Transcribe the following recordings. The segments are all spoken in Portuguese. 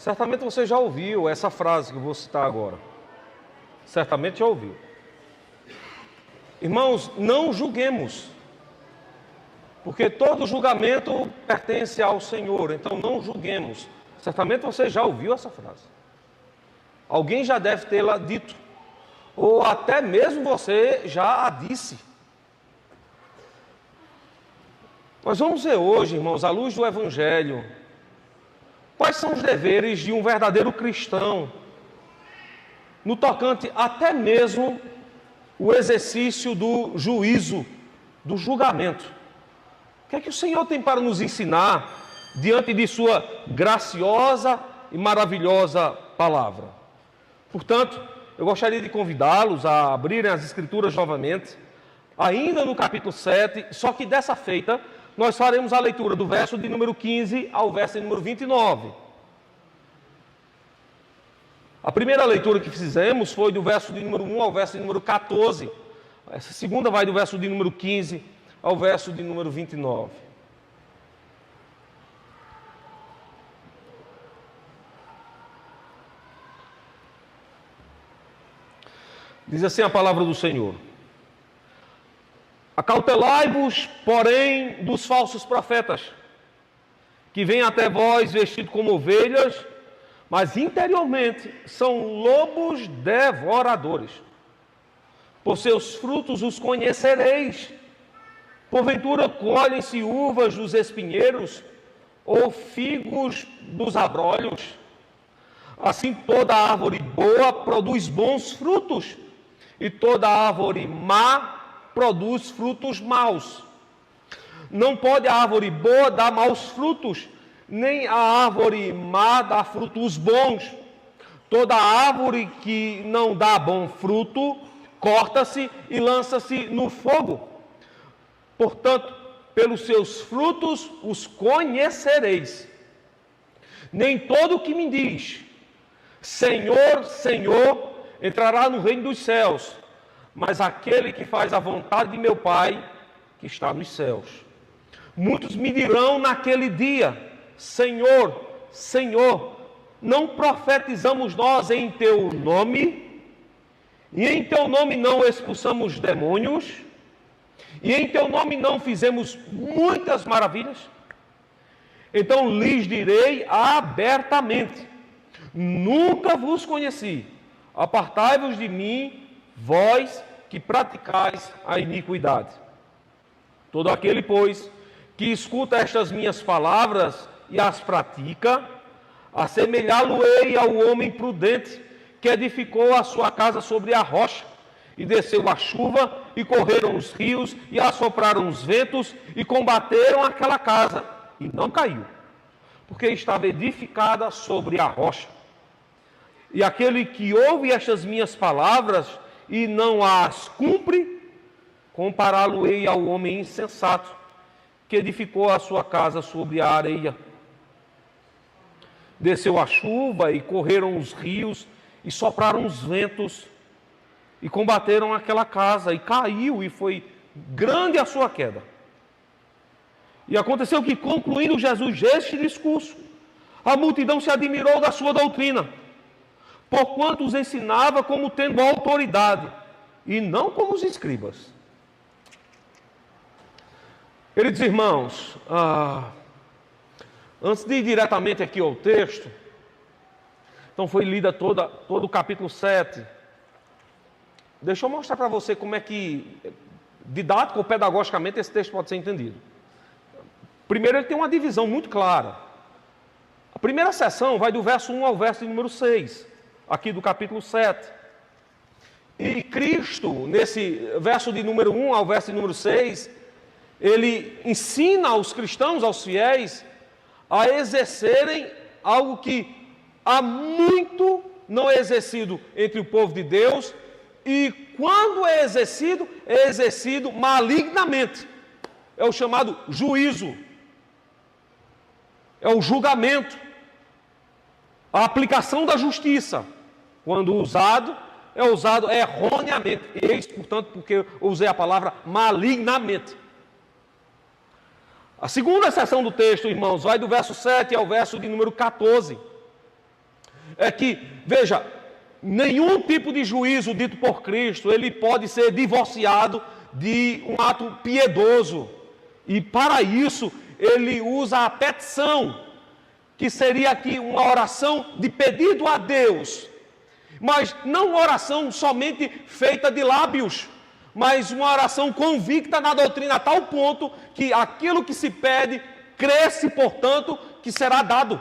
Certamente você já ouviu essa frase que eu vou citar agora. Certamente já ouviu. Irmãos, não julguemos, porque todo julgamento pertence ao Senhor, então não julguemos. Certamente você já ouviu essa frase. Alguém já deve tê-la dito, ou até mesmo você já a disse. Nós vamos ver hoje, irmãos, à luz do Evangelho, quais são os deveres de um verdadeiro cristão, no tocante até mesmo o exercício do juízo, do julgamento. O que é que o Senhor tem para nos ensinar diante de sua graciosa e maravilhosa palavra? Portanto, eu gostaria de convidá-los a abrirem as Escrituras novamente, ainda no capítulo 7, só que dessa feita nós faremos a leitura do verso de número 15 ao verso de número 29. A primeira leitura que fizemos foi do verso de número 1 ao verso de número 14. Essa segunda vai do verso de número 15 ao verso de número 29. Diz assim a palavra do Senhor: acautelai-vos, porém, dos falsos profetas, que vêm até vós vestidos como ovelhas, mas interiormente são lobos devoradores. Por seus frutos os conhecereis. Porventura colhem-se uvas dos espinheiros, ou figos dos abrolhos? Assim toda árvore boa produz bons frutos, e toda árvore má produz frutos maus. Não pode a árvore boa dar maus frutos, nem a árvore má dar frutos bons. Toda árvore que não dá bom fruto, corta-se e lança-se no fogo. Portanto, pelos seus frutos os conhecereis. Nem todo o que me diz, Senhor, Senhor, entrará no reino dos céus, mas aquele que faz a vontade de meu Pai, que está nos céus. Muitos me dirão naquele dia: Senhor, Senhor, não profetizamos nós em teu nome? E em teu nome não expulsamos demônios? E em teu nome não fizemos muitas maravilhas? Então lhes direi abertamente: nunca vos conheci. Apartai-vos de mim, vós que praticais a iniquidade. Todo aquele, pois, que escuta estas minhas palavras e as pratica, assemelhá-lo-ei ao homem prudente que edificou a sua casa sobre a rocha, e desceu a chuva, e correram os rios, e assopraram os ventos, e combateram aquela casa, e não caiu, porque estava edificada sobre a rocha. E aquele que ouve estas minhas palavras e não as cumpre, compará-lo-ei ao homem insensato, que edificou a sua casa sobre a areia. Desceu a chuva, e correram os rios, e sopraram os ventos, e combateram aquela casa, e caiu, e foi grande a sua queda. E aconteceu que, concluindo Jesus este discurso, a multidão se admirou da sua doutrina, porquanto os ensinava como tendo autoridade, e não como os escribas. Queridos irmãos, antes de ir diretamente aqui ao texto, então foi lida todo o capítulo 7. Deixa eu mostrar para você como é que, didático ou pedagogicamente, esse texto pode ser entendido. Primeiro, ele tem uma divisão muito clara. A primeira seção vai do verso 1 ao verso de número 6, aqui do capítulo 7. E Cristo, nesse verso de número 1 ao verso de número 6, ele ensina aos cristãos, aos fiéis, a exercerem algo que há muito não é exercido entre o povo de Deus, e quando é exercido malignamente. É o chamado juízo, é o julgamento, a aplicação da justiça. Quando usado, é usado erroneamente. Eis, portanto, porque eu usei a palavra malignamente. A segunda seção do texto, irmãos, vai do verso 7 ao verso de número 14. é que, veja, nenhum tipo de juízo dito por Cristo, ele pode ser divorciado de um ato piedoso. E para isso, ele usa a petição, que seria aqui uma oração de pedido a Deus. Mas não uma oração somente feita de lábios, mas uma oração convicta na doutrina, a tal ponto que aquilo que se pede, cresce, portanto, que será dado.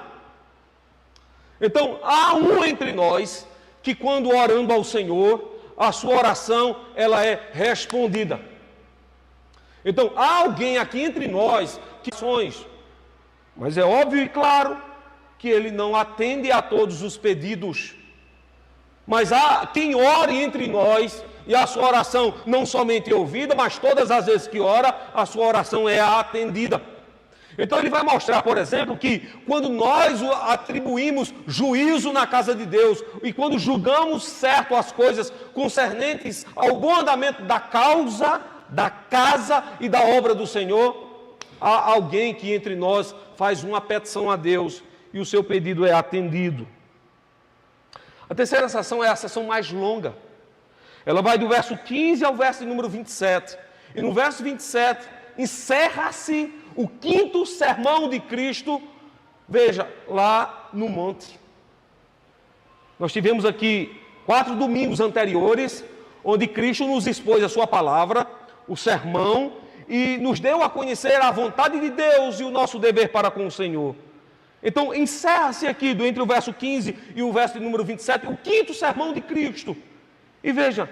Então, há um entre nós que quando orando ao Senhor, a sua oração, ela é respondida. Então, há alguém aqui entre nós que ações, mas é óbvio e claro que ele não atende a todos os pedidos. Mas há quem ore entre nós e a sua oração não somente é ouvida, mas todas as vezes que ora, a sua oração é atendida. Então ele vai mostrar, por exemplo, que quando nós atribuímos juízo na casa de Deus e quando julgamos certo as coisas concernentes ao bom andamento da causa, da casa e da obra do Senhor, há alguém que entre nós faz uma petição a Deus e o seu pedido é atendido. A terceira sessão é a sessão mais longa. Ela vai do verso 15 ao verso número 27. E no verso 27 encerra-se o quinto sermão de Cristo, veja, lá no monte. Nós tivemos aqui 4 domingos anteriores, onde Cristo nos expôs a sua palavra, o sermão, e nos deu a conhecer a vontade de Deus e o nosso dever para com o Senhor. Então, encerra-se aqui, entre o verso 15 e o verso número 27, o quinto sermão de Cristo. E veja,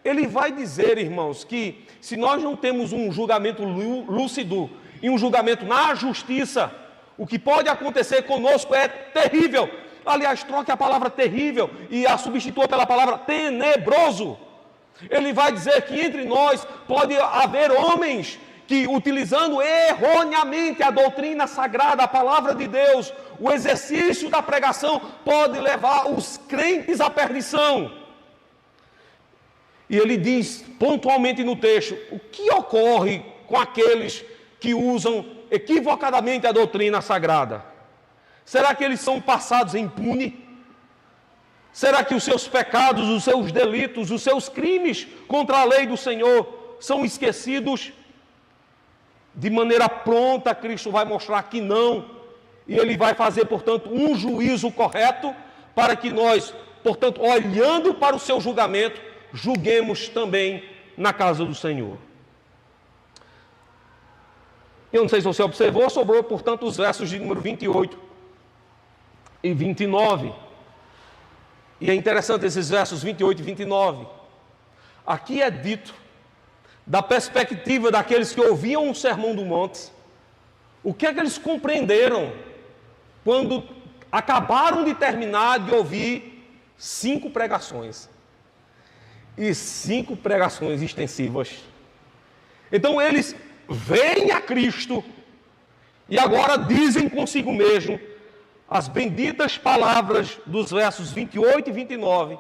ele vai dizer, irmãos, que se nós não temos um julgamento lúcido e um julgamento na justiça, o que pode acontecer conosco é terrível. Aliás, troque a palavra terrível e a substitua pela palavra tenebroso. Ele vai dizer que entre nós pode haver homens que, utilizando erroneamente a doutrina sagrada, a palavra de Deus, o exercício da pregação, pode levar os crentes à perdição. E ele diz pontualmente no texto, o que ocorre com aqueles que usam equivocadamente a doutrina sagrada? Será que eles são passados impune? Será que os seus pecados, os seus delitos, os seus crimes contra a lei do Senhor são esquecidos? De maneira pronta, Cristo vai mostrar que não. E ele vai fazer, portanto, um juízo correto para que nós, portanto, olhando para o seu julgamento, julguemos também na casa do Senhor. Eu não sei se você observou, sobrou, portanto, os versos de número 28 e 29. E é interessante esses versos 28 e 29. Aqui é dito, da perspectiva daqueles que ouviam o Sermão do Monte, o que é que eles compreenderam quando acabaram de terminar de ouvir 5 pregações. E 5 pregações extensivas. Então eles veem a Cristo e agora dizem consigo mesmo as benditas palavras dos versos 28 e 29.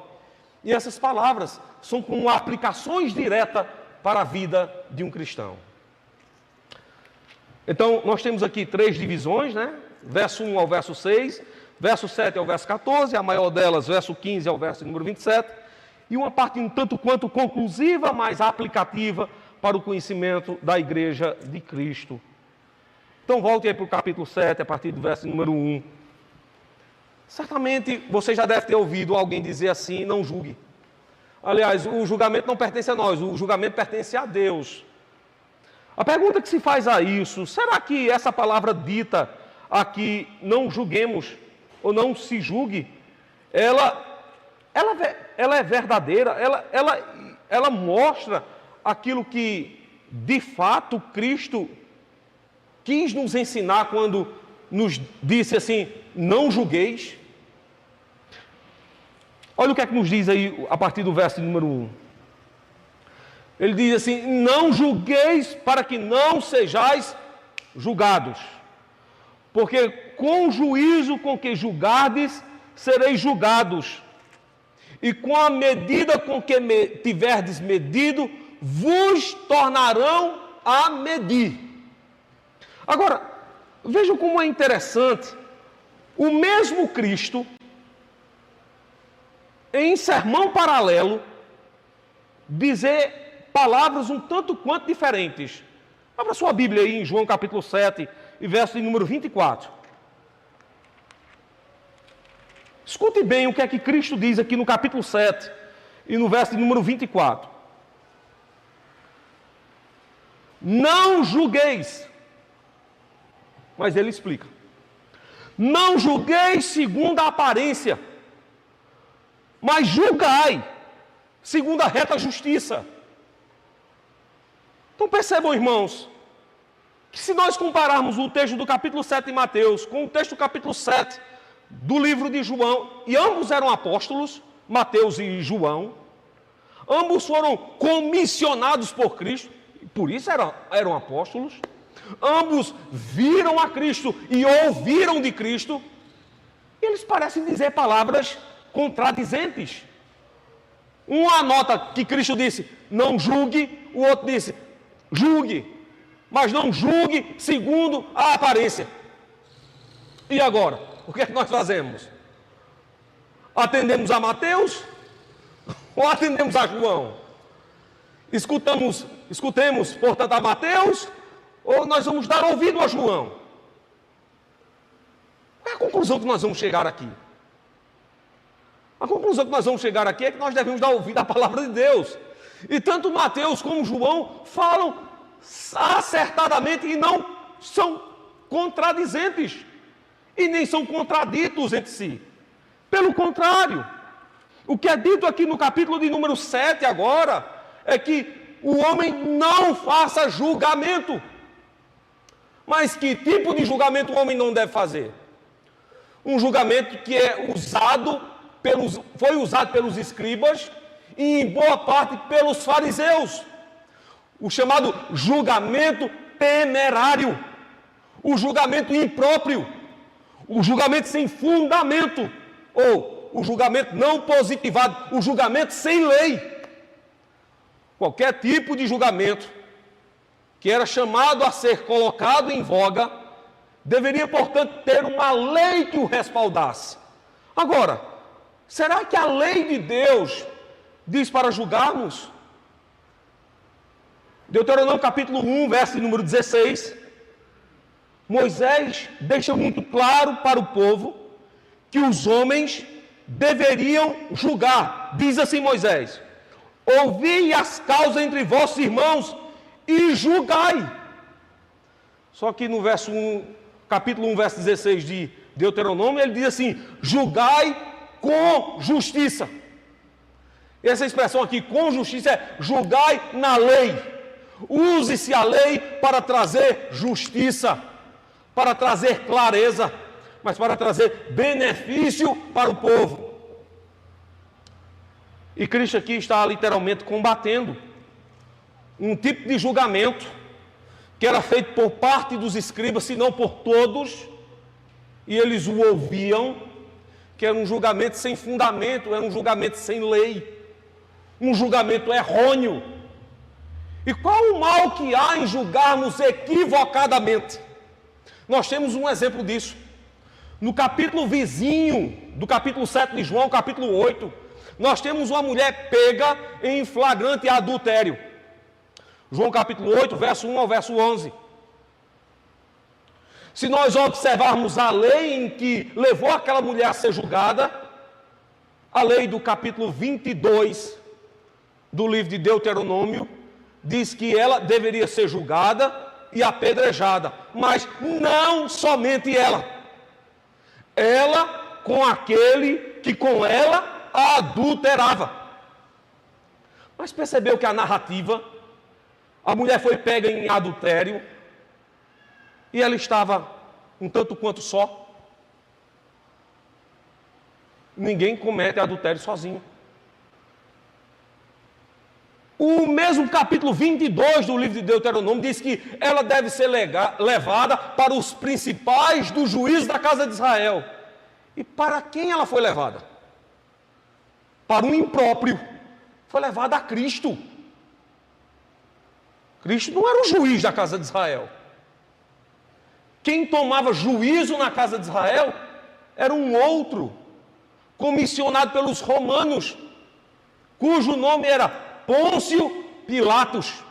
E essas palavras são como aplicações diretas para a vida de um cristão. Então, nós temos aqui 3 divisões, né? Verso 1 ao verso 6, verso 7 ao verso 14, a maior delas, verso 15 ao verso número 27, e uma parte um tanto quanto conclusiva, mas aplicativa para o conhecimento da igreja de Cristo. Então, volte aí para o capítulo 7, a partir do verso número 1. Certamente, você já deve ter ouvido alguém dizer assim, não julgue. Aliás, o julgamento não pertence a nós, o julgamento pertence a Deus. A pergunta que se faz a isso, será que essa palavra dita aqui, não julguemos, ou não se julgue, ela é verdadeira, ela mostra aquilo que, de fato, Cristo quis nos ensinar quando nos disse assim, não julgueis? Olha o que é que nos diz aí a partir do verso número 1. Ele diz assim, não julgueis para que não sejais julgados. Porque com o juízo com que julgardes, sereis julgados. E com a medida com que tiverdes medido, vos tornarão a medir. Agora, vejam como é interessante. O mesmo Cristo em sermão paralelo, dizer palavras um tanto quanto diferentes. Abra sua Bíblia aí em João capítulo 7 e verso de número 24. Escute bem o que é que Cristo diz aqui no capítulo 7 e no verso de número 24. Não julgueis. Mas ele explica. Não julgueis segundo a aparência, mas julgai segundo a reta justiça. Então percebam, irmãos, que se nós compararmos o texto do capítulo 7 de Mateus com o texto do capítulo 7 do livro de João, e ambos eram apóstolos, Mateus e João, ambos foram comissionados por Cristo, por isso eram apóstolos, ambos viram a Cristo e ouviram de Cristo, e eles parecem dizer palavras contradizentes. Um anota que Cristo disse, não julgue, o outro disse, julgue, mas não julgue segundo a aparência. E agora, o que é que nós fazemos? Atendemos a Mateus ou atendemos a João? Escutemos, portanto, a Mateus, ou nós vamos dar ouvido a João? Qual é a conclusão que nós vamos chegar aqui? A conclusão que nós vamos chegar aqui é que nós devemos dar ouvido à palavra de Deus. E tanto Mateus como João falam acertadamente e não são contradizentes. E nem são contraditos entre si. Pelo contrário, o que é dito aqui no capítulo de número 7 agora, é que o homem não faça julgamento. Mas que tipo de julgamento o homem não deve fazer? Um julgamento que foi usado pelos escribas e em boa parte pelos fariseus. O chamado julgamento temerário, o julgamento impróprio, o julgamento sem fundamento, ou o julgamento não positivado, o julgamento sem lei. Qualquer tipo de julgamento que era chamado a ser colocado em voga, deveria, portanto, ter uma lei que o respaldasse. Agora, será que a lei de Deus diz para julgarmos? Deuteronômio capítulo 1, verso número 16, Moisés deixa muito claro para o povo que os homens deveriam julgar. Diz assim Moisés, ouvi as causas entre vossos irmãos e julgai. Só que no verso 1, capítulo 1, verso 16 de Deuteronômio, ele diz assim, julgai com justiça. Essa expressão aqui, com justiça, é julgai na lei. Use-se a lei para trazer justiça, para trazer clareza, mas para trazer benefício para o povo. E Cristo aqui está literalmente combatendo um tipo de julgamento que era feito por parte dos escribas, se não por todos, e eles o ouviam, que era um julgamento sem fundamento, era um julgamento sem lei, um julgamento errôneo. E qual o mal que há em julgarmos equivocadamente? Nós temos um exemplo disso. No capítulo vizinho do capítulo 7 de João, capítulo 8, nós temos uma mulher pega em flagrante adultério. João capítulo 8, verso 1 ao verso 11. Se nós observarmos a lei em que levou aquela mulher a ser julgada, a lei do capítulo 22 do livro de Deuteronômio, diz que ela deveria ser julgada e apedrejada, mas não somente ela. Ela com aquele que com ela adulterava. Mas percebeu que a narrativa, a mulher foi pega em adultério e ela estava um tanto quanto só. Ninguém comete adultério sozinho. O mesmo capítulo 22 do livro de Deuteronômio diz que ela deve ser levada para os principais do juízo da casa de Israel. E para quem ela foi levada? Para um impróprio. Foi levada a Cristo. Cristo não era o juiz da casa de Israel. Quem tomava juízo na casa de Israel era um outro, comissionado pelos romanos, cujo nome era Pôncio Pilatos.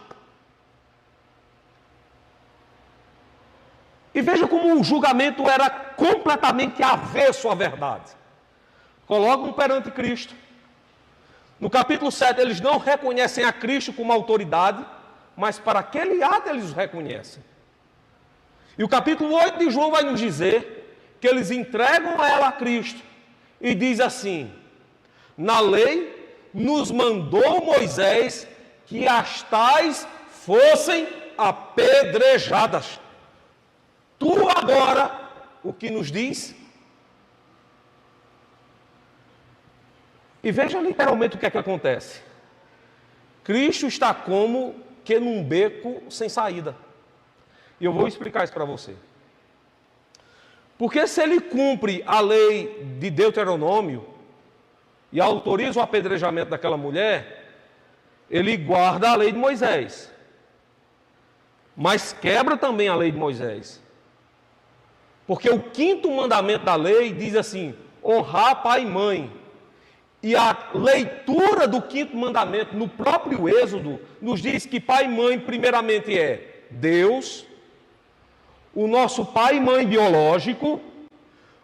E veja como o julgamento era completamente avesso à verdade. Colocam perante Cristo. No capítulo 7, eles não reconhecem a Cristo como autoridade, mas para aquele ato eles o reconhecem. E o capítulo 8 de João vai nos dizer que eles entregam ela a Cristo e diz assim: na lei nos mandou Moisés que as tais fossem apedrejadas. Tu agora, o que nos diz? E veja literalmente o que é que acontece. Cristo está como que num beco sem saída. E eu vou explicar isso para você. Porque se ele cumpre a lei de Deuteronômio e autoriza o apedrejamento daquela mulher, ele guarda a lei de Moisés. Mas quebra também a lei de Moisés. Porque o 5º mandamento da lei diz assim: honrar pai e mãe. E a leitura do 5º mandamento no próprio Êxodo nos diz que pai e mãe primeiramente é Deus, o nosso pai e mãe biológico,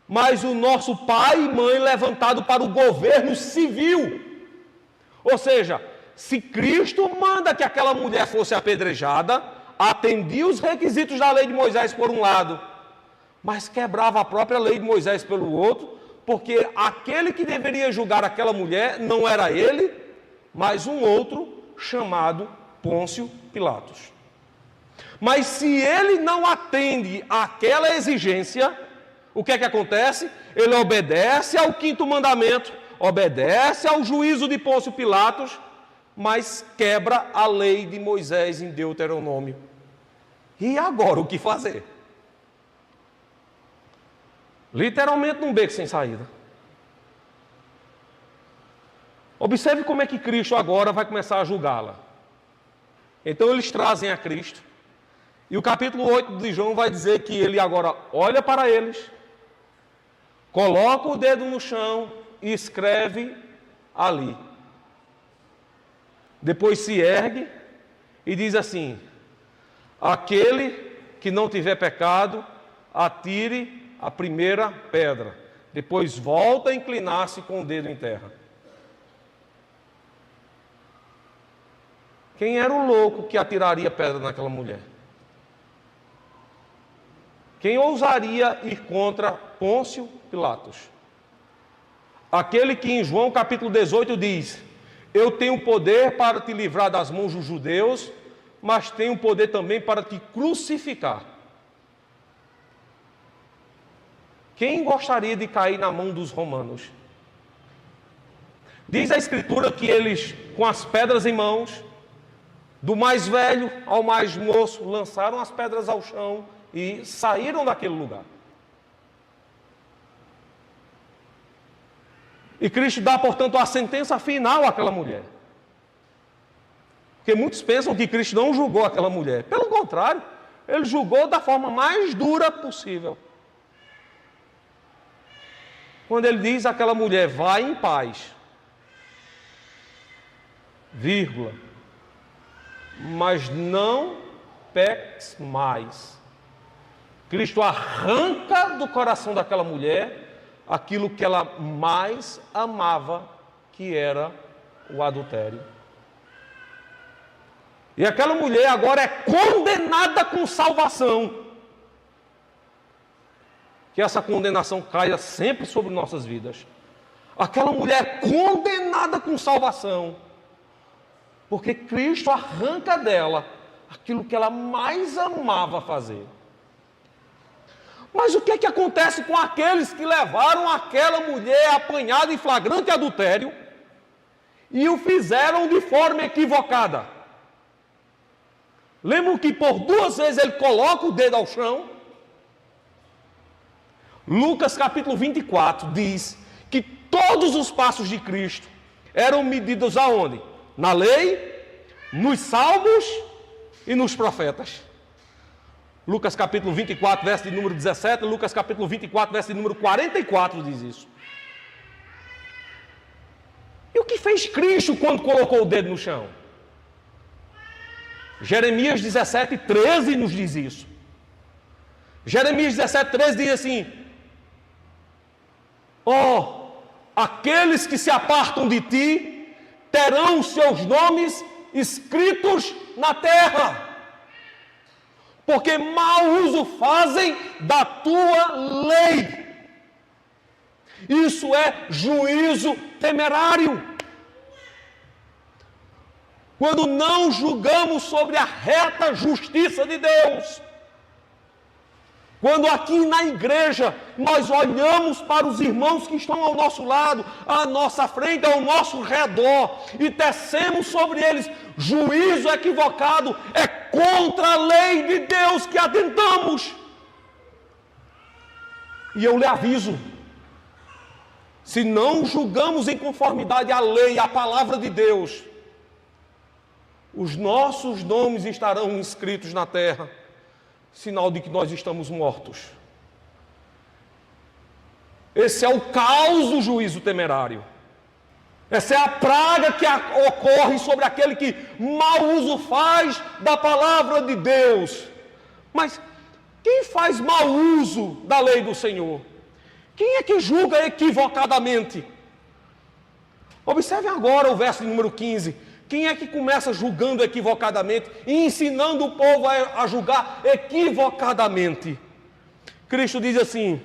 mas o nosso pai e mãe levantado para o governo civil. Ou seja, se Cristo manda que aquela mulher fosse apedrejada, atendia os requisitos da lei de Moisés por um lado, mas quebrava a própria lei de Moisés pelo outro, porque aquele que deveria julgar aquela mulher não era ele, mas um outro chamado Pôncio Pilatos. Mas se ele não atende àquela exigência, o que é que acontece? Ele obedece ao 5º mandamento, obedece ao juízo de Pôncio Pilatos, mas quebra a lei de Moisés em Deuteronômio. E agora o que fazer? Literalmente num beco sem saída. Observe como é que Cristo agora vai começar a julgá-la. Então eles trazem a Cristo. E o capítulo 8 de João vai dizer que ele agora olha para eles, coloca o dedo no chão e escreve ali. Depois se ergue e diz assim: aquele que não tiver pecado, atire a primeira pedra. Depois volta a inclinar-se com o dedo em terra. Quem era o louco que atiraria pedra naquela mulher? Quem ousaria ir contra Pôncio Pilatos? Aquele que em João capítulo 18 diz: eu tenho poder para te livrar das mãos dos judeus, mas tenho poder também para te crucificar. Quem gostaria de cair na mão dos romanos? Diz a Escritura que eles, com as pedras em mãos, do mais velho ao mais moço, lançaram as pedras ao chão e saíram daquele lugar. E Cristo dá, portanto, a sentença final àquela mulher. Porque muitos pensam que Cristo não julgou aquela mulher. Pelo contrário, ele julgou da forma mais dura possível. Quando ele diz àquela mulher: vai em paz, vírgula, mas não peques mais. Cristo arranca do coração daquela mulher aquilo que ela mais amava, que era o adultério. E aquela mulher agora é condenada com salvação. Que essa condenação caia sempre sobre nossas vidas. Aquela mulher é condenada com salvação, porque Cristo arranca dela aquilo que ela mais amava fazer. Mas o que é que acontece com aqueles que levaram aquela mulher apanhada em flagrante adultério e o fizeram de forma equivocada? Lembram que por 2 vezes ele coloca o dedo ao chão? Lucas capítulo 24 diz que todos os passos de Cristo eram medidos aonde? Na lei, nos salmos e nos profetas. Lucas capítulo 24, verso de número 17, Lucas capítulo 24, verso de número 44 diz isso. que fez Cristo quando colocou o dedo no chão? Jeremias 17:13 nos diz isso. Jeremias 17:13 diz assim: aqueles que se apartam de ti terão os seus nomes escritos na terra, porque mau uso fazem da tua lei. Isso é juízo temerário. Quando não julgamos sobre a reta justiça de Deus. Quando aqui na igreja nós olhamos para os irmãos que estão ao nosso lado, à nossa frente, ao nosso redor, e tecemos sobre eles juízo equivocado, é contra a lei de Deus que atentamos. E eu lhe aviso, se não julgamos em conformidade à lei, à palavra de Deus, os nossos nomes estarão inscritos na terra, sinal de que nós estamos mortos. Esse é o caos do juízo temerário. Essa é a praga que ocorre sobre aquele que mau uso faz da palavra de Deus. Mas quem faz mau uso da lei do Senhor? Quem é que julga equivocadamente? Observe agora o verso de número 15. Quem é que começa julgando equivocadamente e ensinando o povo a julgar equivocadamente? Cristo diz assim: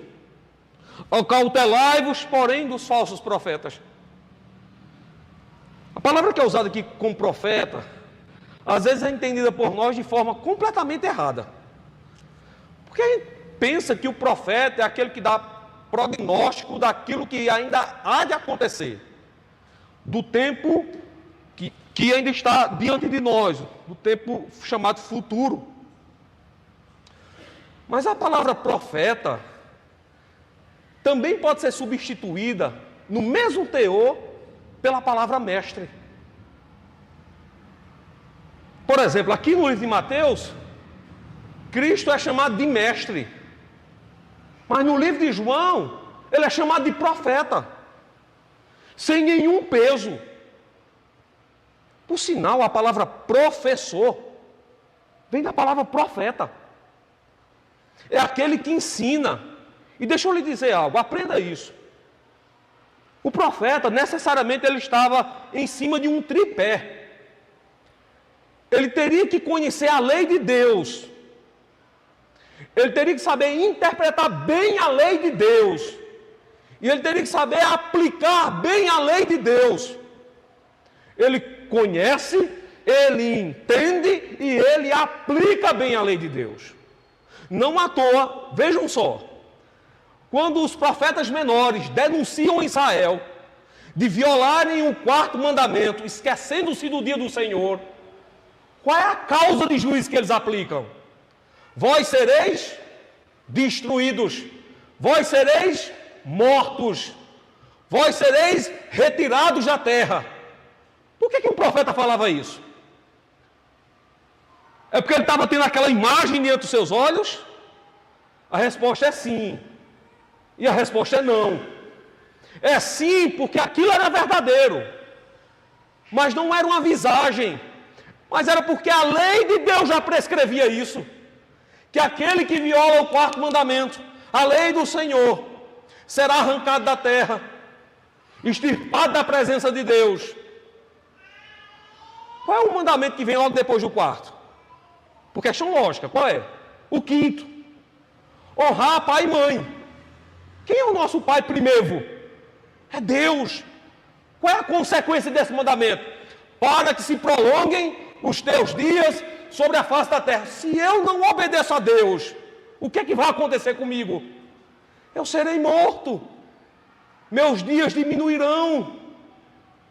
acautelai-vos, porém, dos falsos profetas. A palavra que é usada aqui como profeta, às vezes é entendida por nós de forma completamente errada. Porque a gente pensa que o profeta é aquele que dá prognóstico daquilo que ainda há de acontecer, do tempo que ainda está diante de nós, do tempo chamado futuro. Mas a palavra profeta também pode ser substituída, no mesmo teor, pela palavra mestre. Por exemplo, aqui no livro de Mateus, Cristo é chamado de mestre. Mas no livro de João, ele é chamado de profeta, sem nenhum peso. Por sinal, a palavra professor vem da palavra profeta. É aquele que ensina. E deixa eu lhe dizer algo, aprenda isso. O profeta, necessariamente, ele estava em cima de um tripé. Ele teria que conhecer a lei de Deus. Ele teria que saber interpretar bem a lei de Deus. E ele teria que saber aplicar bem a lei de Deus. Ele conhece, ele entende e ele aplica bem a lei de Deus. Não à toa, vejam só, quando os profetas menores denunciam Israel de violarem o quarto mandamento, esquecendo-se do dia do Senhor, qual é a causa de juízo que eles aplicam? Vós sereis destruídos, vós sereis mortos, vós sereis retirados da terra. Por que o profeta falava isso? É porque ele estava tendo aquela imagem diante dos seus olhos? A resposta é sim. E a resposta é não. É sim, porque aquilo era verdadeiro. Mas não era uma visagem. Mas era porque a lei de Deus já prescrevia isso. Que aquele que viola o quarto mandamento, a lei do Senhor, será arrancado da terra, extirpado da presença de Deus. Qual é o mandamento que vem logo depois do quarto? Por questão lógica, qual é? O quinto. Honrar pai e mãe. Quem é o nosso pai primeiro? É Deus. Qual é a consequência desse mandamento? Para que se prolonguem os teus dias sobre a face da terra. Se eu não obedeço a Deus, o que é que vai acontecer comigo? Eu serei morto. Meus dias diminuirão.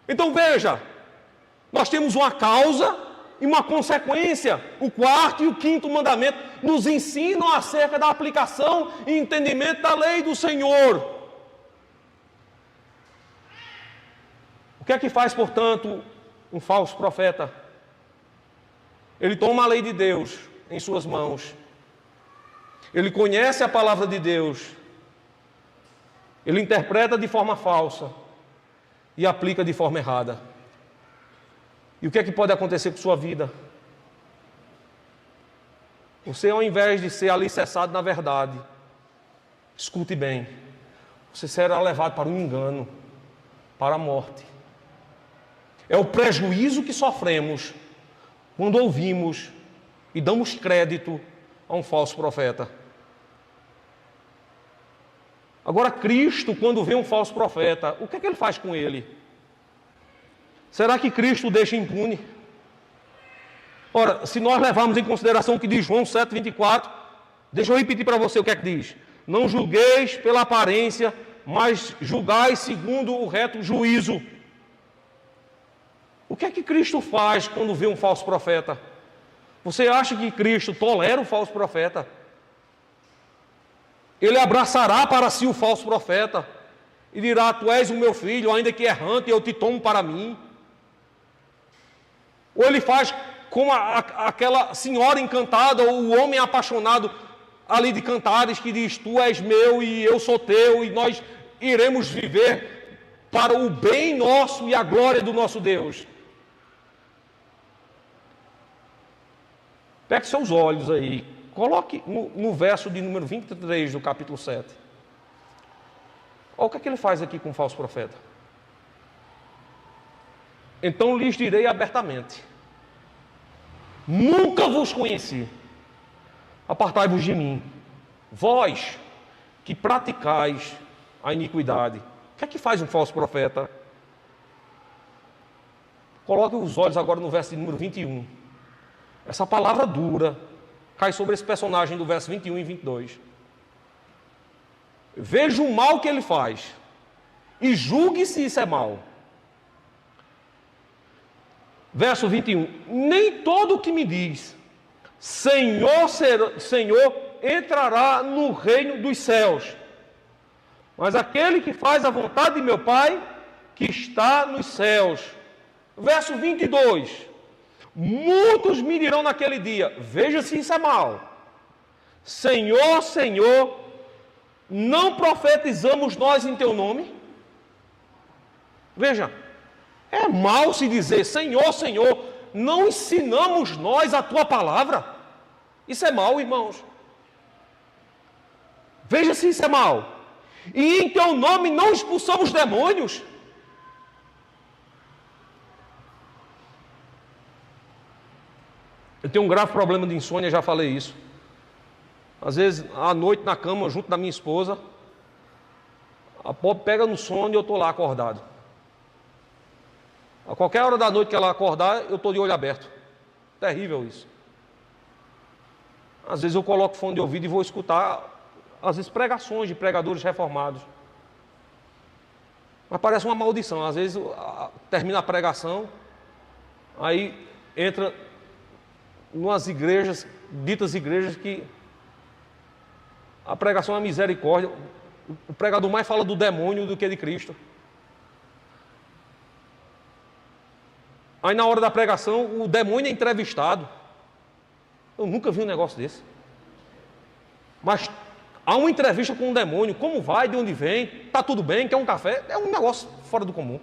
Então veja, nós temos uma causa e uma consequência. O quarto e o quinto mandamento nos ensinam acerca da aplicação e entendimento da lei do Senhor. O que é que faz, portanto, um falso profeta? Ele toma a lei de Deus em suas mãos. Ele conhece a palavra de Deus. Ele interpreta de forma falsa. e aplica de forma errada. E o que é que pode acontecer com sua vida? Você, ao invés de ser alicerçado na verdade, escute bem, você será levado para um engano, para a morte. É o prejuízo que sofremos quando ouvimos e damos crédito a um falso profeta. Agora, Cristo, quando vê um falso profeta, o que é que ele faz com ele? Será que Cristo o deixa impune? Ora, se nós levarmos em consideração o que diz João 7,24, deixa eu repetir para você o que é que diz. Não julgueis pela aparência, mas julgai segundo o reto juízo. O que é que Cristo faz quando vê um falso profeta? Você acha que Cristo tolera o falso profeta? Ele abraçará para si o falso profeta e dirá: tu és o meu filho, ainda que errante, eu te tomo para mim. Ou ele faz como aquela senhora encantada, ou o homem apaixonado ali de Cantares, que diz: tu és meu e eu sou teu, e nós iremos viver para o bem nosso e a glória do nosso Deus. Pegue seus olhos aí, coloque no verso de número 23 do capítulo 7. Olha o que é que ele faz aqui com o falso profeta. Então lhes direi abertamente: nunca vos conheci, apartai-vos de mim, vós que praticais a iniquidade. O que é que faz um falso profeta? Coloque os olhos agora no verso de número 21. Essa palavra dura cai sobre esse personagem do verso 21 e 22. Veja o mal que ele faz e julgue se isso é mal. Verso 21. Nem todo o que me diz Senhor, Senhor, entrará no reino dos céus, mas aquele que faz a vontade de meu Pai que está nos céus. Verso 22. Muitos me dirão naquele dia: veja se isso é mal. Senhor, Senhor, não profetizamos nós em teu nome? Veja, é mal se dizer: Senhor, Senhor, não ensinamos nós a tua palavra? Isso é mal, irmãos. Veja se isso é mal. E em teu nome não expulsamos demônios? Eu tenho um grave problema de insônia, já falei isso. Às vezes, à noite na cama, junto da minha esposa, a pobre pega no sono e eu estou lá acordado. A qualquer hora da noite que ela acordar, eu estou de olho aberto. Terrível isso. Às vezes eu coloco fone de ouvido e vou escutar, às vezes, pregações de pregadores reformados. Mas parece uma maldição. Às vezes termina a pregação, aí entra umas igrejas, ditas igrejas, que a pregação é misericórdia. O pregador mais fala do demônio do que de Cristo. Aí na hora da pregação, o demônio é entrevistado. Eu nunca vi um negócio desse. Mas há uma entrevista com um demônio. Como vai? De onde vem? Está tudo bem? Quer um café? É um negócio fora do comum.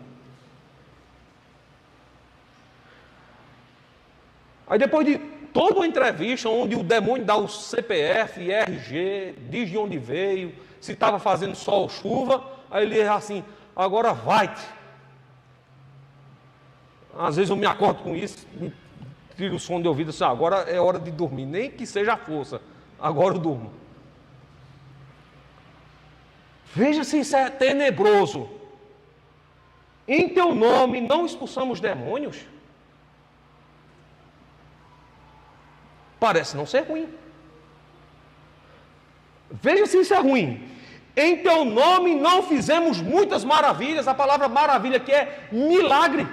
Aí depois de toda uma entrevista, onde o demônio dá o CPF, RG, diz de onde veio, se estava fazendo sol ou chuva, aí ele diz assim: agora vai-te. Às vezes eu me acordo com isso, tiro o som de ouvido, assim: agora é hora de dormir, nem que seja a força, agora eu durmo. Veja se isso é tenebroso. Em teu nome não expulsamos demônios? Parece não ser ruim. Veja se isso é ruim. Em teu nome não fizemos muitas maravilhas. A palavra maravilha aqui é milagre.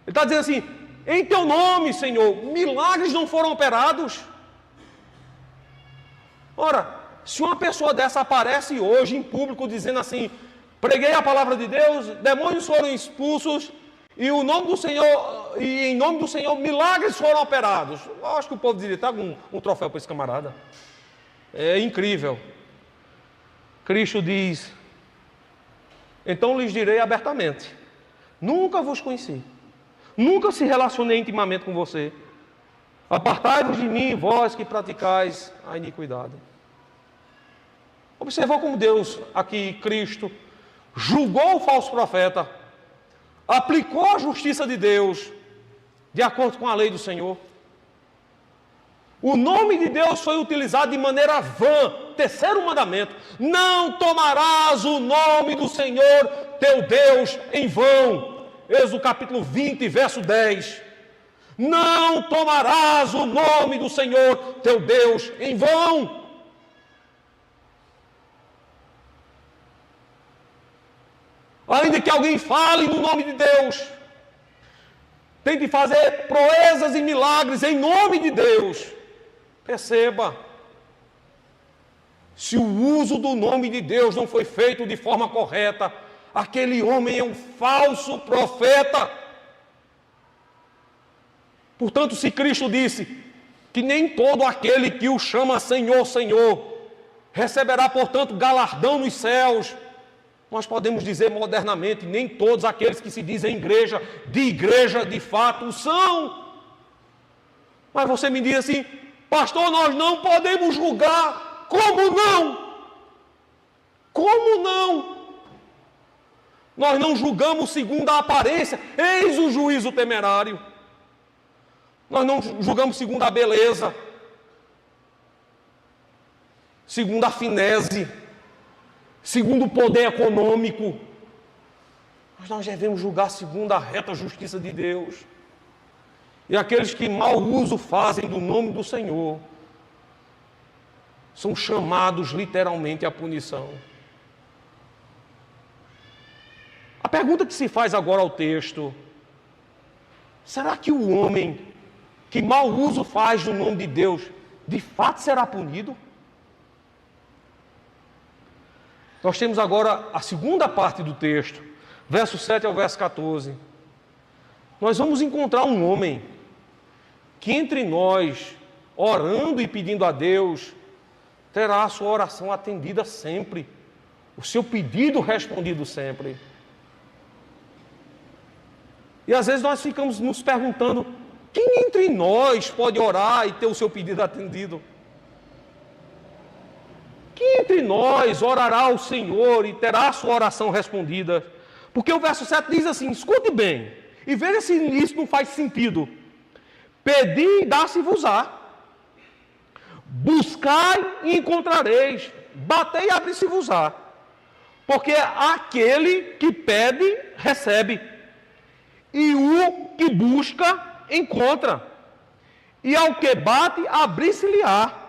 Ele está dizendo assim: em teu nome, Senhor, milagres não foram operados. Ora, se uma pessoa dessa aparece hoje em público dizendo assim: preguei a palavra de Deus, demônios foram expulsos, e o nome do Senhor, e em nome do Senhor, milagres foram operados. Eu acho que o povo diria: está um troféu para esse camarada. É incrível. Cristo diz: Então lhes direi abertamente: nunca vos conheci, nunca se relacionei intimamente com você. Apartai-vos de mim, vós que praticais a iniquidade. Observou como Deus, aqui Cristo, julgou o falso profeta, aplicou a justiça de Deus, de acordo com a lei do Senhor. O nome de Deus foi utilizado de maneira vã. Terceiro mandamento: não tomarás o nome do Senhor teu Deus em vão. Êxodo capítulo 20, verso 10. Não tomarás o nome do Senhor teu Deus em vão. Ainda que alguém fale no nome de Deus, tente fazer proezas e milagres em nome de Deus, perceba, se o uso do nome de Deus não foi feito de forma correta, aquele homem é um falso profeta. Portanto, se Cristo disse que nem todo aquele que o chama Senhor, Senhor, receberá, portanto, galardão nos céus, nós podemos dizer modernamente, nem todos aqueles que se dizem igreja de fato são. Mas você me diz assim: pastor, nós não podemos julgar. Como não? Como não? Nós não julgamos segundo a aparência. Eis o juízo temerário. Nós não julgamos segundo a beleza, segundo a finese, segundo o poder econômico. Mas nós devemos julgar segundo a reta justiça de Deus. E aqueles que mau uso fazem do nome do Senhor são chamados literalmente à punição. A pergunta que se faz agora ao texto: será que o homem que mau uso faz do nome de Deus, de fato será punido? Nós temos agora a segunda parte do texto, verso 7 ao verso 14. Nós vamos encontrar um homem que entre nós, orando e pedindo a Deus, terá a sua oração atendida sempre, o seu pedido respondido sempre. E às vezes nós ficamos nos perguntando: quem entre nós pode orar e ter o seu pedido atendido? Quem entre nós orará ao Senhor e terá a sua oração respondida? Porque o verso 7 diz assim, escute bem, e veja se isso não faz sentido. Pedi e dá-se-vos-á. Buscai e encontrareis. Batei e abre-se-vos-á. Porque aquele que pede, recebe. E o que busca, encontra. E ao que bate, abrir-se-lhe-á.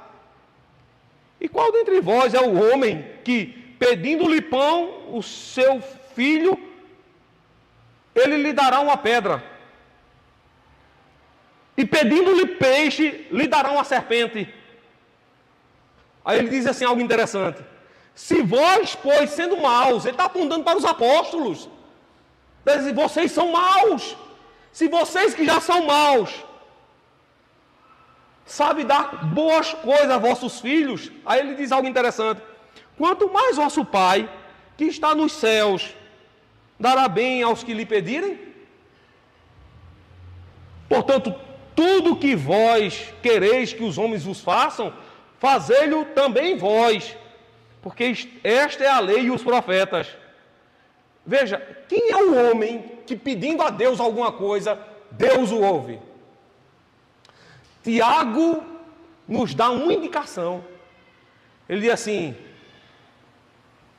E qual dentre vós é o homem que, pedindo-lhe pão, o seu filho, ele lhe dará uma pedra? E pedindo-lhe peixe, lhe dará uma serpente? Aí ele diz assim algo interessante. Se vós, pois, sendo maus, ele está apontando para os apóstolos. Ele diz, vocês são maus. Se vocês que já são maus, sabe dar boas coisas a vossos filhos, aí ele diz algo interessante. Quanto mais vosso Pai, que está nos céus, dará bem aos que lhe pedirem? Portanto, tudo que vós quereis que os homens vos façam, fazei-lo também vós, porque esta é a lei e os profetas. Veja, quem é o homem que pedindo a Deus alguma coisa, Deus o ouve? Tiago nos dá uma indicação. Ele diz assim,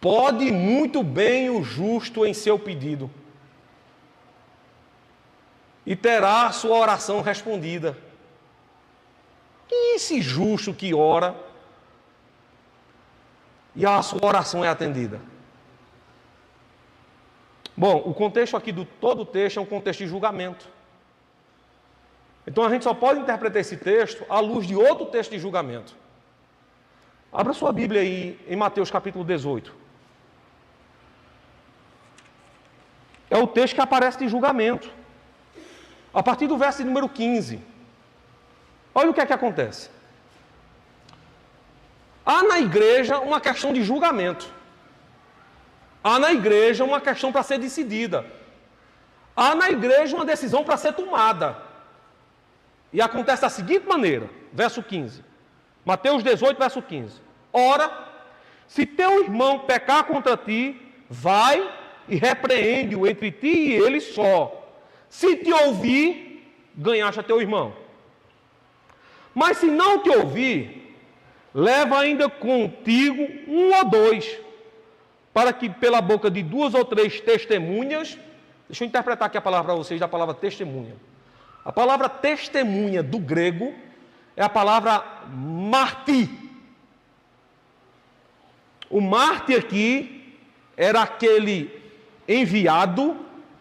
pode muito bem o justo em seu pedido, e terá a sua oração respondida. Quem é esse justo que ora e a sua oração é atendida? Bom, o contexto aqui do todo o texto é um contexto de julgamento. Então a gente só pode interpretar esse texto à luz de outro texto de julgamento. Abra sua Bíblia aí em Mateus capítulo 18. É o texto que aparece de julgamento. A partir do verso número 15. Olha o que é que acontece. Há na igreja uma questão de julgamento. Há na igreja uma questão para ser decidida. Há na igreja uma decisão para ser tomada. E acontece da seguinte maneira, verso 15. Mateus 18, verso 15. Ora, se teu irmão pecar contra ti, vai e repreende-o entre ti e ele só. Se te ouvir, ganhaste a teu irmão. Mas se não te ouvir, leva ainda contigo um ou dois, para que pela boca de 2 ou 3 testemunhas, deixa eu interpretar aqui a palavra para vocês, da palavra testemunha. A palavra testemunha do grego é a palavra mártir. O mártir aqui era aquele enviado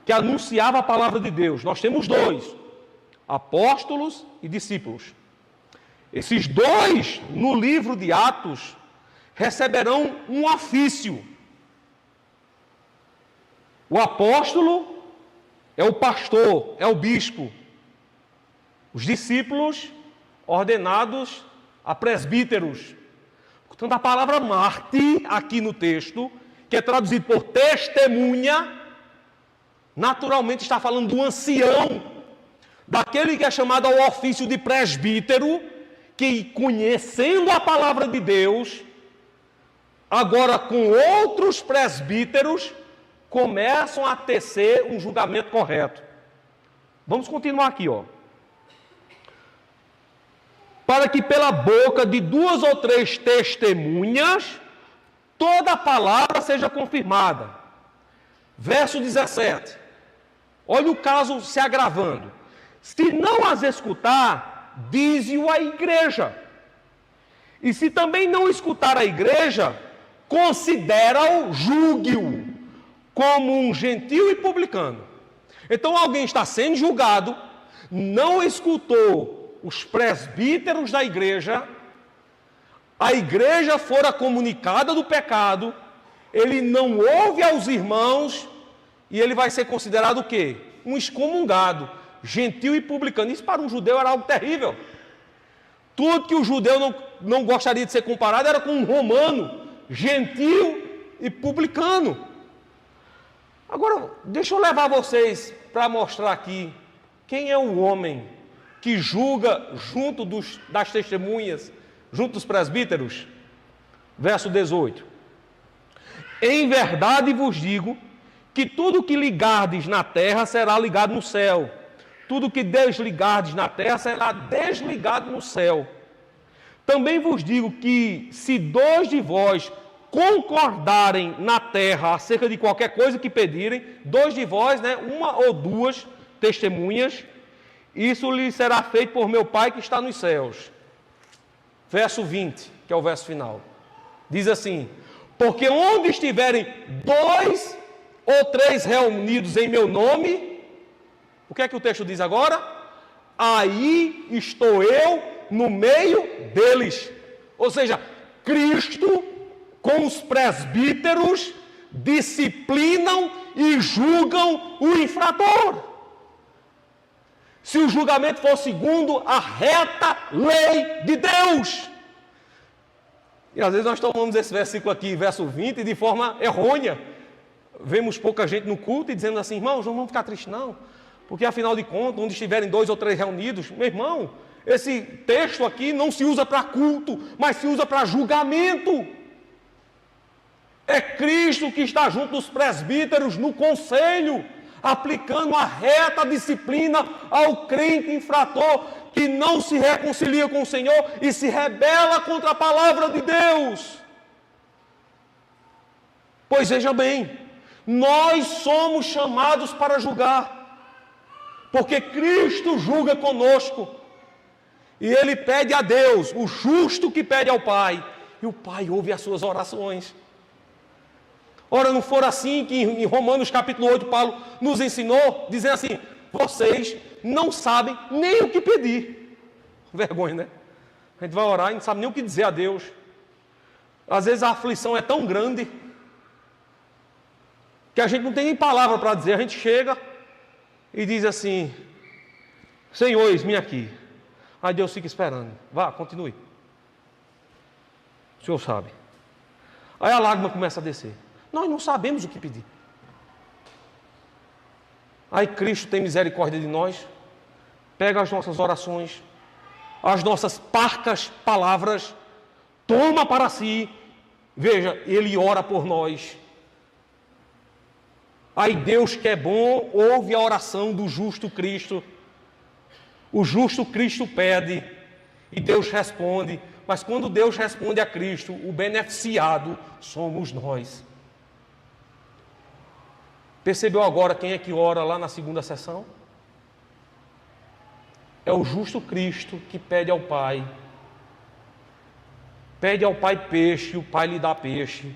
que anunciava a palavra de Deus. Nós temos 2, apóstolos e discípulos. Esses 2, no livro de Atos, receberão um ofício. O apóstolo é o pastor, é o bispo. Os discípulos, ordenados a presbíteros. Portanto, a palavra mártir, aqui no texto, que é traduzido por testemunha, naturalmente está falando do ancião, daquele que é chamado ao ofício de presbítero, que, conhecendo a palavra de Deus, agora com outros presbíteros, começam a tecer um julgamento correto. Vamos continuar aqui, ó. Para que pela boca de 2 ou 3 testemunhas, toda a palavra seja confirmada. Verso 17. Olha o caso se agravando. Se não as escutar, dize-o à igreja. E se também não escutar a igreja, considera-o, julgue-o, como um gentil e publicano. Então alguém está sendo julgado, não escutou os presbíteros da igreja, a igreja fora comunicada do pecado, ele não ouve aos irmãos, e ele vai ser considerado o quê? Um excomungado, gentil e publicano. Isso para um judeu era algo terrível. Tudo que o judeu não gostaria de ser comparado era com um romano, gentil e publicano. Agora, deixa eu levar vocês para mostrar aqui quem é o homem que julga junto das testemunhas, junto dos presbíteros. Verso 18. Em verdade vos digo que tudo que ligardes na terra será ligado no céu. Tudo que desligardes na terra será desligado no céu. Também vos digo que se 2 de vós concordarem na terra acerca de qualquer coisa que pedirem, 2 de vós, né, 1 ou 2 testemunhas, isso lhe será feito por meu Pai que está nos céus. Verso 20, que é o verso final. Diz assim: porque onde estiverem 2 ou 3 reunidos em meu nome, o que é que o texto diz agora? Aí estou eu no meio deles. Ou seja, Cristo com os presbíteros disciplinam e julgam o infrator. Se o julgamento for segundo a reta lei de Deus. E às vezes nós tomamos esse versículo aqui, verso 20, de forma errônea. Vemos pouca gente no culto e dizendo assim: irmãos, não vamos ficar tristes não, porque afinal de contas, onde estiverem 2 ou 3 reunidos, meu irmão, esse texto aqui não se usa para culto, mas se usa para julgamento. É Cristo que está junto dos presbíteros no conselho, aplicando a reta disciplina ao crente infrator que não se reconcilia com o Senhor e se rebela contra a palavra de Deus. Pois veja bem, nós somos chamados para julgar, porque Cristo julga conosco, e Ele pede a Deus, o justo que pede ao Pai, e o Pai ouve as suas orações. Ora, não for assim que em Romanos capítulo 8 Paulo nos ensinou, dizendo assim: vocês não sabem nem o que pedir. Vergonha, né? A gente vai orar e não sabe nem o que dizer a Deus. Às vezes a aflição é tão grande que a gente não tem nem palavra para dizer. A gente chega e diz assim: Senhor, eis-me aqui. Aí Deus fica esperando. Vá, continue. O Senhor sabe. Aí a lágrima começa a descer. Nós não sabemos o que pedir. Aí Cristo tem misericórdia de nós, pega as nossas orações, as nossas parcas palavras, toma para si, veja, Ele ora por nós. Aí Deus, que é bom, ouve a oração do justo Cristo. O justo Cristo pede e Deus responde. Mas quando Deus responde a Cristo, o beneficiado somos nós. Percebeu agora quem é que ora lá na segunda sessão? É o justo Cristo que pede ao Pai. Pede ao Pai peixe e o Pai lhe dá peixe.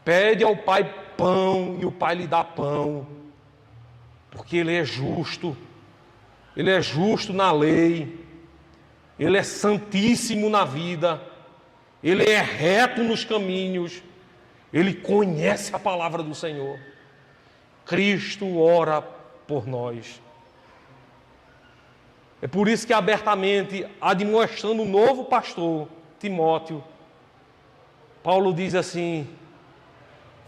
Pede ao Pai pão e o Pai lhe dá pão. Porque Ele é justo. Ele é justo na lei. Ele é santíssimo na vida. Ele é reto nos caminhos. Ele conhece a palavra do Senhor. Cristo ora por nós. É por isso que abertamente, admoestando o novo pastor, Timóteo, Paulo diz assim: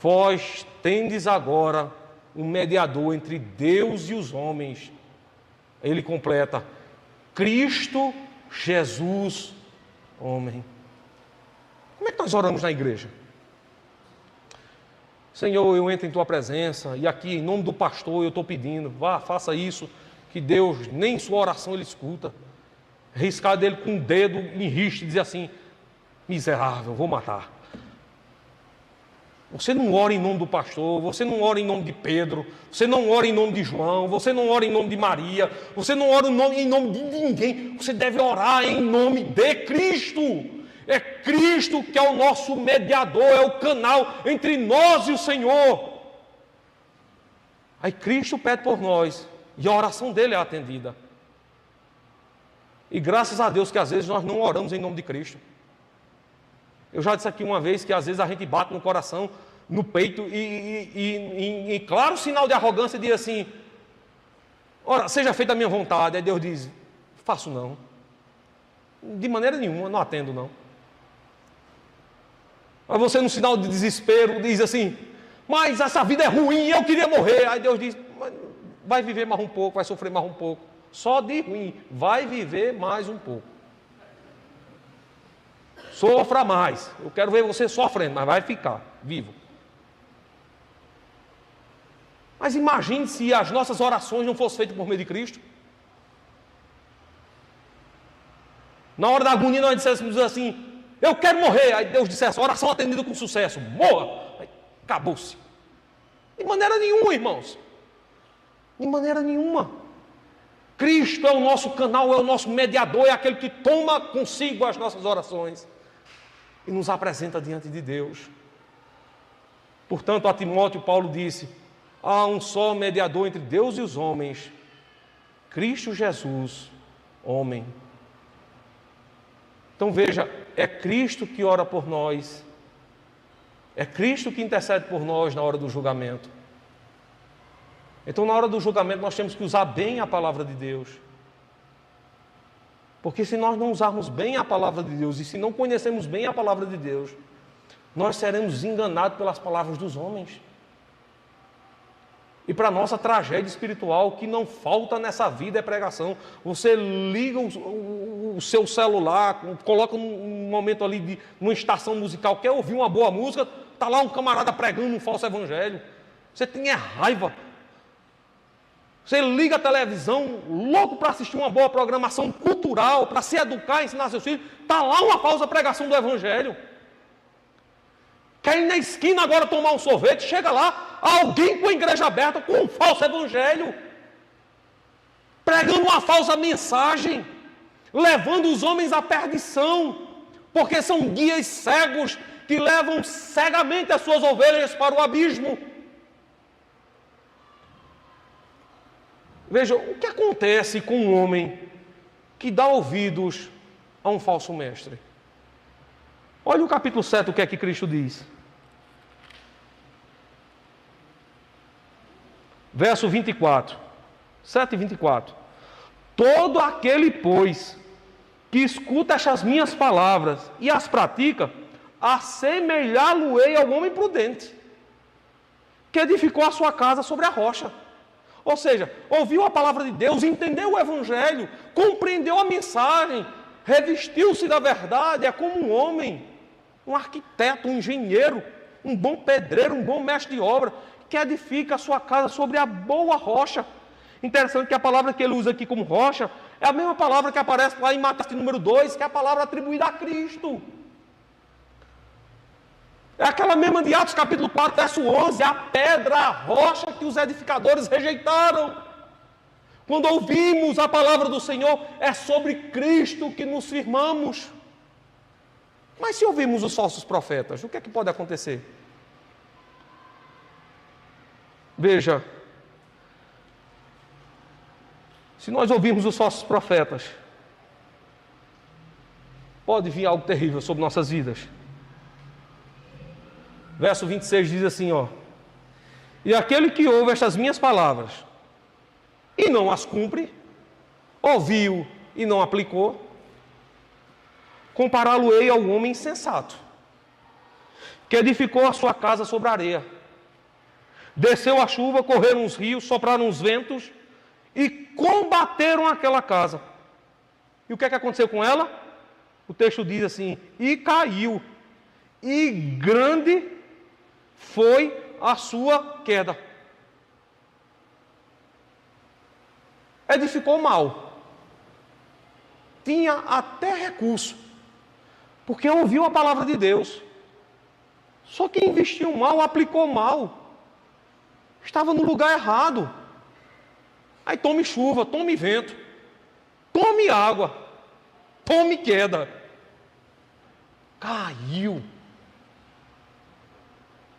vós tendes agora um mediador entre Deus e os homens. Ele completa: Cristo Jesus, homem. Como é que nós oramos na igreja? Senhor, eu entro em Tua presença e aqui, em nome do pastor, eu estou pedindo, vá, faça isso, que Deus, nem sua oração Ele escuta. Riscar dele com o dedo em riste e dizer assim: miserável, vou matar. Você não ora em nome do pastor, você não ora em nome de Pedro, você não ora em nome de João, você não ora em nome de Maria, você não ora em nome de ninguém, você deve orar em nome de Cristo. É Cristo que é o nosso mediador, é o canal entre nós e o Senhor. Aí Cristo pede por nós e a oração dele é atendida. E graças a Deus que às vezes nós não oramos em nome de Cristo. Eu já disse aqui uma vez que às vezes a gente bate no coração, no peito e claro sinal de arrogância diz assim: ora, seja feita a minha vontade. Aí Deus diz: faço não. De maneira nenhuma, não atendo não. Aí você no sinal de desespero diz assim: mas essa vida é ruim, eu queria morrer. Aí Deus diz: vai viver mais um pouco, vai sofrer mais um pouco. Só de ruim, vai viver mais um pouco. Sofra mais. Eu quero ver você sofrendo, mas vai ficar vivo. Mas imagine se as nossas orações não fossem feitas por meio de Cristo. Na hora da agonia nós disséssemos assim: eu quero morrer. Aí Deus dissesse: oração atendida com sucesso, morra. Aí, acabou-se. De maneira nenhuma, irmãos. De maneira nenhuma. Cristo é o nosso canal, é o nosso mediador, é aquele que toma consigo as nossas orações e nos apresenta diante de Deus. Portanto, a Timóteo, Paulo disse: há um só mediador entre Deus e os homens, Cristo Jesus, homem. Então veja, é Cristo que ora por nós, é Cristo que intercede por nós na hora do julgamento. Então na hora do julgamento nós temos que usar bem a palavra de Deus. Porque se nós não usarmos bem a palavra de Deus e se não conhecermos bem a palavra de Deus, nós seremos enganados pelas palavras dos homens. E para a nossa tragédia espiritual, o que não falta nessa vida é pregação. Você liga o seu celular, coloca num momento ali, numa estação musical, quer ouvir uma boa música, está lá um camarada pregando um falso evangelho. Você tem raiva. Você liga a televisão, louco para assistir uma boa programação cultural, para se educar, ensinar seus filhos, está lá uma falsa pregação do evangelho. Quer ir na esquina agora tomar um sorvete, chega lá, alguém com a igreja aberta com um falso evangelho, pregando uma falsa mensagem, levando os homens à perdição, porque são guias cegos que levam cegamente as suas ovelhas para o abismo. Veja, o que acontece com um homem que dá ouvidos a um falso mestre? Olha o capítulo 7, o que é que Cristo diz. Verso 24. 7 e 24. Todo aquele, pois, que escuta estas minhas palavras e as pratica, assemelhá-lo-ei ao homem prudente. que edificou a sua casa sobre a rocha. Ou seja, ouviu a palavra de Deus, entendeu o Evangelho, compreendeu a mensagem, revestiu-se da verdade, é como um homem, um arquiteto, um engenheiro, um bom pedreiro, um bom mestre de obra, que edifica a sua casa sobre a boa rocha. Interessante que a palavra que ele usa aqui como rocha é a mesma palavra que aparece lá em Mateus número 2, que é a palavra atribuída a Cristo. É aquela mesma de Atos capítulo 4, verso 11, a pedra, a rocha que os edificadores rejeitaram. Quando ouvimos a palavra do Senhor, é sobre Cristo que nos firmamos. Mas se ouvimos os falsos profetas, o que é que pode acontecer? Veja, se nós ouvirmos os falsos profetas, pode vir algo terrível sobre nossas vidas. Verso 26 diz assim, ó: e aquele que ouve estas minhas palavras e não as cumpre, ouviu e não aplicou, compará-lo-ei ao homem insensato, que edificou a sua casa sobre a areia. Desceu a chuva, correram os rios, sopraram os ventos e combateram aquela casa. E o que é que aconteceu com ela? O texto diz assim: e caiu, e grande foi a sua queda. Edificou mal. Tinha até recurso, porque ouviu a palavra de Deus. Só que investiu mal, aplicou mal. Estava no lugar errado. Aí tome chuva, tome vento, tome água, tome queda. Caiu.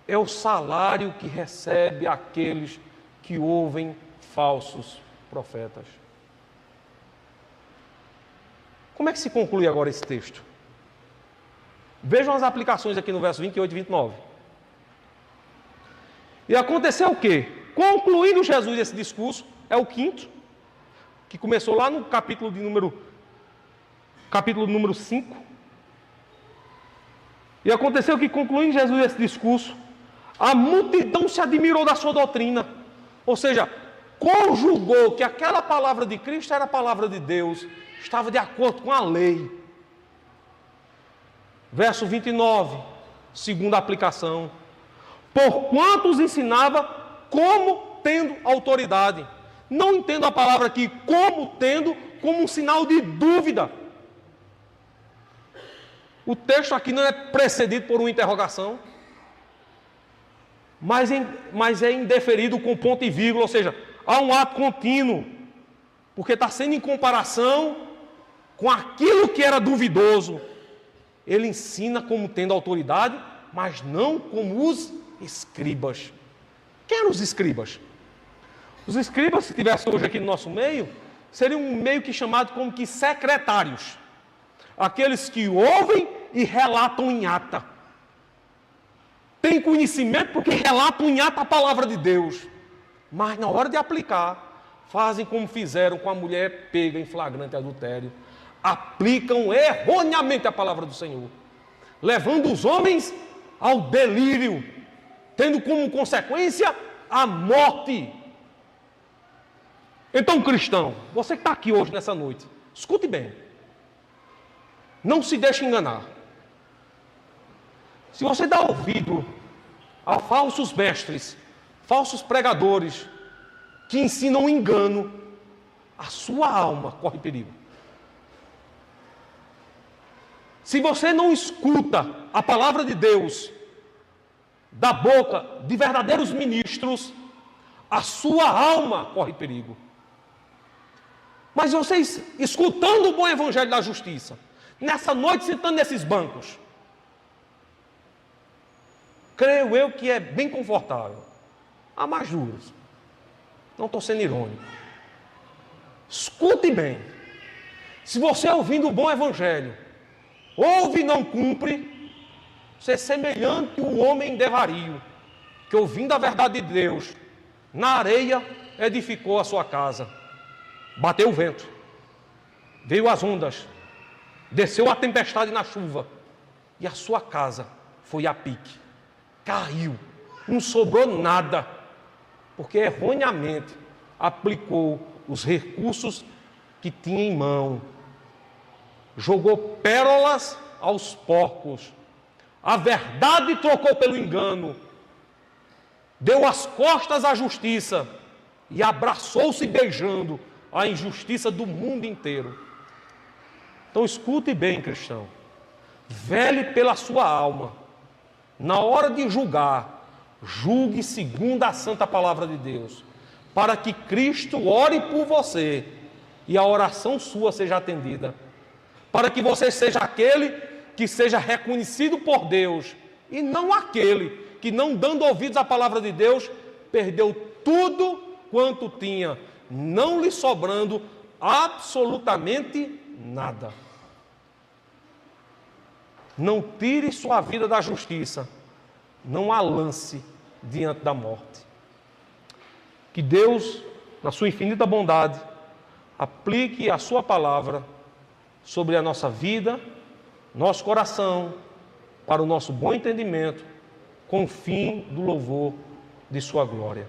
É o salário que recebe aqueles que ouvem falsos profetas. Como é que se conclui agora esse texto? Vejam as aplicações aqui no verso 28 e 29. E aconteceu o quê? Concluindo Jesus esse discurso, é o quinto, que começou lá no capítulo número 5. E aconteceu que, concluindo Jesus esse discurso, a multidão se admirou da sua doutrina. Ou seja, conjugou que aquela palavra de Cristo era a palavra de Deus, estava de acordo com a lei. Verso 29, segunda aplicação: porquanto os ensinava como tendo autoridade. Não entendo a palavra aqui como tendo, como um sinal de dúvida. O texto aqui não é precedido por uma interrogação, mas é indeferido com ponto e vírgula, ou seja, há um ato contínuo, porque está sendo em comparação com aquilo que era duvidoso. Ele ensina como tendo autoridade, mas não como os escribas. Quem eram os escribas? Os escribas, se tivesse hoje aqui no nosso meio, seriam um meio que chamado como que secretários. Aqueles que ouvem e relatam em ata. Tem conhecimento porque relatam em ata a palavra de Deus. Mas na hora de aplicar, fazem como fizeram com a mulher pega em flagrante adultério. Aplicam erroneamente a palavra do Senhor, levando os homens ao delírio, tendo como consequência a morte. Então, cristão, você que está aqui hoje, nessa noite, escute bem. Não se deixe enganar. Se você dá ouvido a falsos mestres, falsos pregadores, que ensinam engano, a sua alma corre perigo. Se você não escuta a palavra de Deus da boca de verdadeiros ministros, a sua alma corre perigo. Mas vocês, escutando o bom evangelho da justiça, nessa noite sentando nesses bancos, creio eu que é bem confortável. Há mais duras. Não estou sendo irônico. Escute bem. Se você ouvindo o bom evangelho, ouve e não cumpre, você é semelhante a um homem devario, que ouvindo a verdade de Deus, na areia edificou a sua casa. Bateu o vento, veio as ondas, desceu a tempestade na chuva, e a sua casa foi a pique, caiu, Não sobrou nada, porque erroneamente aplicou os recursos que tinha em mão. Jogou pérolas aos porcos. A verdade trocou pelo engano. Deu as costas à justiça e abraçou-se beijando a injustiça do mundo inteiro. Então escute bem, cristão. Vele pela sua alma. Na hora de julgar, julgue segundo a santa palavra de Deus, para que Cristo ore por você e a oração sua seja atendida, para que você seja aquele que seja reconhecido por Deus e não aquele que, não dando ouvidos à palavra de Deus, perdeu tudo quanto tinha, não lhe sobrando absolutamente nada. Não tire sua vida da justiça, não a lance diante da morte. Que Deus, na sua infinita bondade, aplique a sua palavra sobre a nossa vida, nosso coração, para o nosso bom entendimento, com o fim do louvor de sua glória.